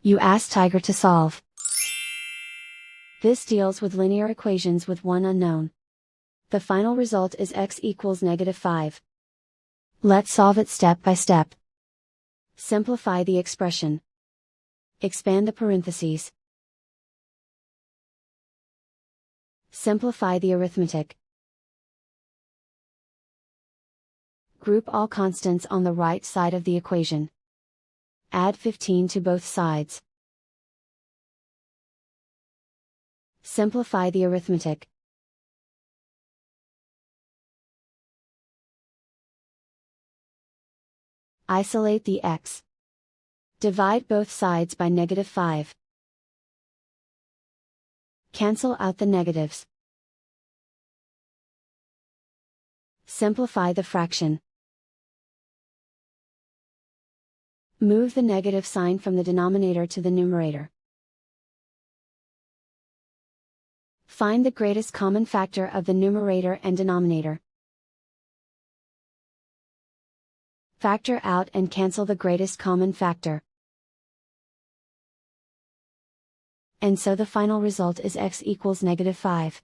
You ask Tiger to solve. This deals with linear equations with one unknown. The final result is x equals -5. Let's solve it step by step. Simplify the expression. Expand the parentheses. Simplify the arithmetic. Group all constants on the right side of the equation. Add 15 to both sides. Simplify the arithmetic. Isolate the x. Divide both sides by -5. Cancel out the negatives. Simplify the fraction. Move the negative sign from the denominator to the numerator. Find the greatest common factor of the numerator and denominator. Factor out and cancel the greatest common factor. And so the final result is x equals -5.